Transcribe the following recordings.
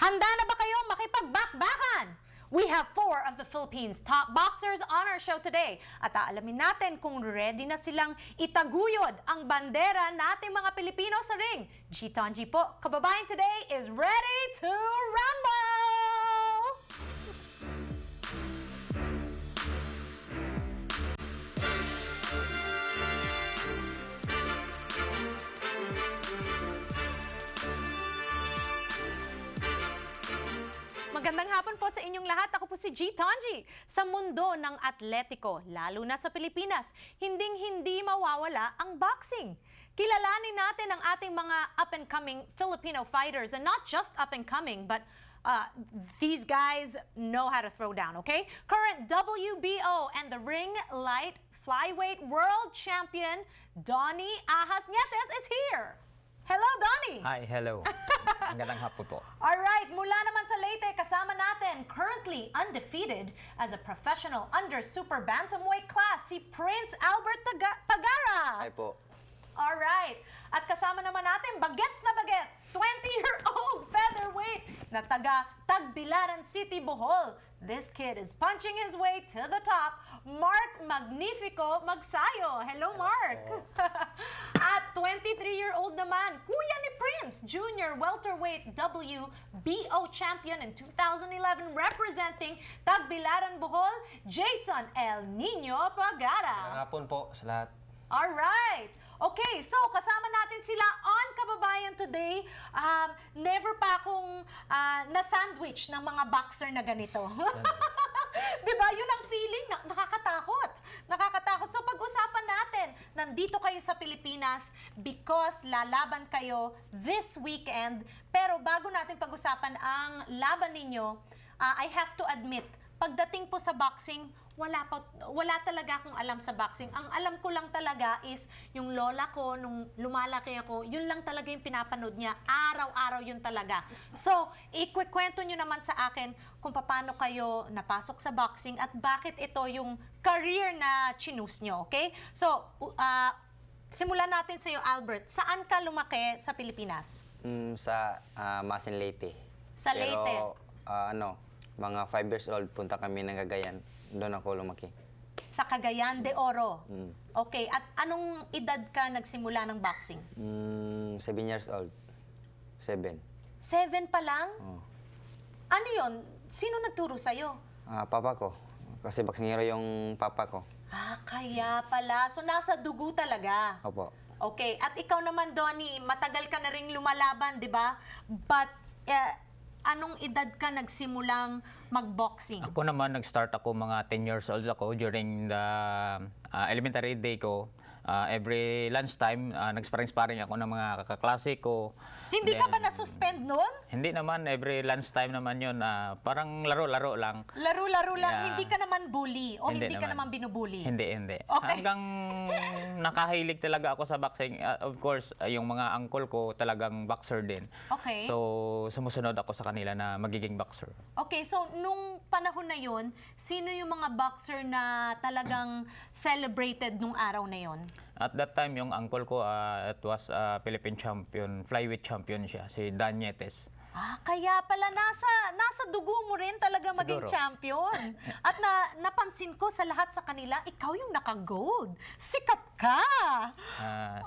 Handa na ba kayo makipagbakbakan? We have 4 of the Philippines' top boxers on our show today. At aalamin natin kung ready na silang itaguyod ang bandera nating mga Pilipino sa ring. Gitonji po, kababayan today is ready to rumble! Magandang hapon po sa inyong lahat. Ako po si Gitonji. Sa mundo ng atletiko, lalo na sa Pilipinas, hinding-hindi mawawala ang boxing. Kilalanin natin ang ating mga up-and-coming Filipino fighters, and not just up-and-coming, but these guys know how to throw down, okay? Current WBO and the ring light flyweight world champion, Donnie Ahas Nietes is here. Hello, Donnie! Hi, hello. Magandang hapon po. Alright, mula naman sa Leyte, kasama natin, currently undefeated as a professional under super bantamweight class, si Prince Albert Pagara. Hi po. Alright, at kasama naman natin, bagets na bagets, 20-year-old featherweight na taga Tagbilaran City, Bohol. This kid is punching his way to the top, Mark Magnifico Magsayo. Hello, Mark! At 23-year-old naman, kuya ni Prince, junior welterweight WBO champion in 2011, representing Tagbilaran, Bohol, Jason El Nino Pagara. Hapon po sa lahat. Alright! Okay, so kasama natin sila on Kababayan today. Never pa akong na-sandwich ng mga boxer na ganito. Diba? Yun ang feeling, nakakatakot. Nakakatakot. So pag-usapan natin, nandito kayo sa Pilipinas because lalaban kayo this weekend. Pero bago natin pag-usapan ang laban ninyo, I have to admit, pagdating po sa boxing, wala talaga akong alam sa boxing. Ang alam ko lang talaga is yung lola ko, nung lumalaki ako, yun lang talaga yung pinapanood niya. Araw-araw yun talaga. So, ikwikwento nyo naman sa akin kung paano kayo napasok sa boxing at bakit ito yung career na chinus nyo, okay? So, simulan natin sa iyo, Albert. Saan ka lumaki sa Pilipinas? Sa Masin Leyte. Sa Leyte? Pero mga 5 years old, punta kami ng Cagayan. Doon ako lumaki. Sa Cagayan de Oro? Okay. At anong edad ka nagsimula ng boxing? 7 years old. 7. 7 pa lang? Oh. Ano yun? Sino nagturo sa'yo? Papa ko. Kasi boxingero yung papa ko. Kaya pala. So, nasa dugo talaga. Opo. Okay. At ikaw naman, Donnie, matagal ka na ring lumalaban, di ba? But, anong edad ka nagsimulang mag-boxing? Ako naman, nag-start ako mga 10 years old ako during the elementary day ko. Every lunchtime, nag-sparring ako ng mga kaklase ko. Hindi ka ba na-suspend nun? Hindi naman, every lunchtime naman yun. Parang laro-laro lang. Laro-laro lang? Yeah. Hindi ka naman bully? O hindi ka naman naman. binubully? Hindi. Okay. Hanggang nakahilig talaga ako sa boxing. Of course, yung mga uncle ko talagang boxer din. Okay. So, sumusunod ako sa kanila na magiging boxer. Okay, so nung panahon na yun, sino yung mga boxer na talagang celebrated nung araw na yun? At that time, yung uncle ko, it was Philippine champion, flyweight champion siya, si Dan Nietes. Kaya pala nasa dugo mo rin talaga maging Siguro. champion. At napansin ko sa lahat sa kanila, ikaw yung naka-gold. Sikat ka!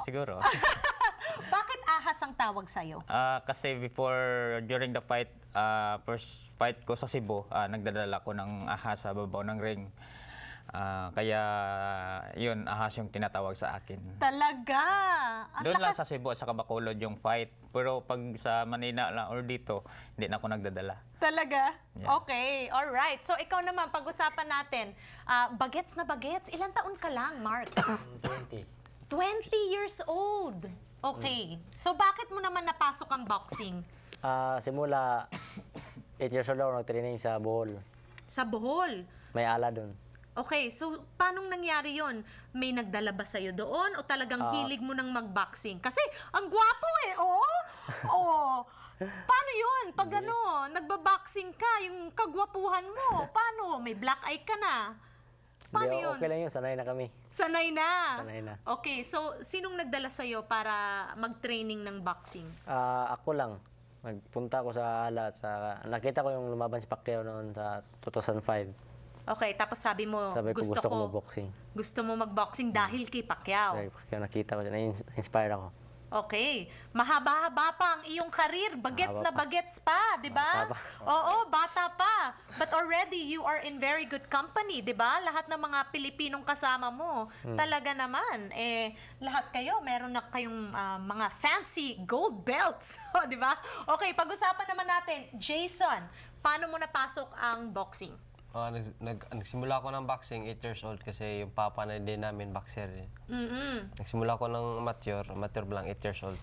Siguro. Bakit Ahas ang tawag sa'yo? Kasi during the fight, first fight ko sa Cebu, nagdadala ko ng ahas sa babaw ng ring. Kaya yun, ahas yung tinatawag sa akin. Talaga? Doon lang sa Cebu, sa Bacolod yung fight. Pero pag sa Manila lang or dito, hindi na ako nagdadala. Talaga? Yeah. Okay, alright. So ikaw naman, pag-usapan natin, bagets na bagets, ilang taon ka lang, Mark? 20. 20 years old. Okay. So bakit mo naman napasok ang boxing? Simula 8 years old ako nag-training sa Bohol. Sa Bohol? May ala doon. Okay, so paano nangyari yon? May nagdala ba sa'yo doon o talagang hilig mo nang mag-boxing? Kasi ang gwapo eh, oh! Oh! Paano yun? Pag nagbaboxing ka, yung kagwapuhan mo, paano? May black eye ka na. Paano Hindi, yun? okay lang yun, sanay na kami. Sanay na? Sanay na. Okay, so sinong nagdala sa'yo para mag-training ng boxing? Ako lang. Nagpunta ako sa ala at nakita ko yung lumaban si Pacquiao noon sa 2005. Okay, tapos sabi mo, Sabi ko gusto ko mag-boxing. gusto mo mag-boxing dahil kay Pacquiao. Kaya Pacquiao nakita ko siya, na-inspire ako. Okay. Mahaba-haba pa ang iyong karir. Bagets na Mahaba pa. bagets pa, di ba? Bata pa. Oo, bata pa. But already, you are in very good company, di ba? Lahat ng mga Pilipinong kasama mo, talaga naman, lahat kayo, meron na kayong mga fancy gold belts, di ba? Okay, pag-usapan naman natin, Jason, paano mo napasok ang boxing? Nagsimula ako ng boxing 8 years old kasi yung papa na din namin boxer. Nagsimula ako ng amateur pa lang 8 years old.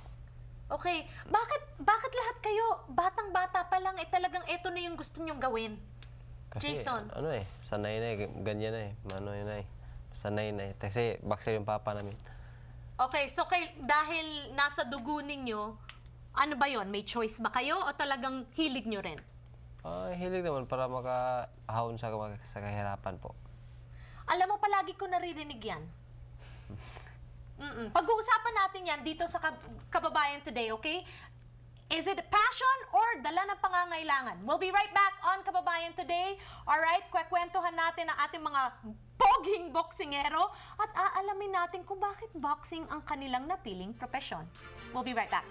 Okay, bakit lahat kayo, batang-bata pa lang, talagang eto na yung gusto nyong gawin? Kasi Jason. Sanay na ganyan na sanay na Kasi boxer yung papa namin. Okay, so dahil nasa dugo ninyo, ano ba yon? May choice ba kayo o talagang hilig nyo rin? Hilig naman para makahawon sa kahirapan po. Alam mo, palagi ko naririnig yan. Pag-uusapan natin yan dito sa Kababayan Today, okay? Is it passion or dala ng pangangailangan? We'll be right back on Kababayan Today. Alright, kwekwentuhan natin ang ating mga poging boksingero at aalamin natin kung bakit boxing ang kanilang napiling profesyon. We'll be right back.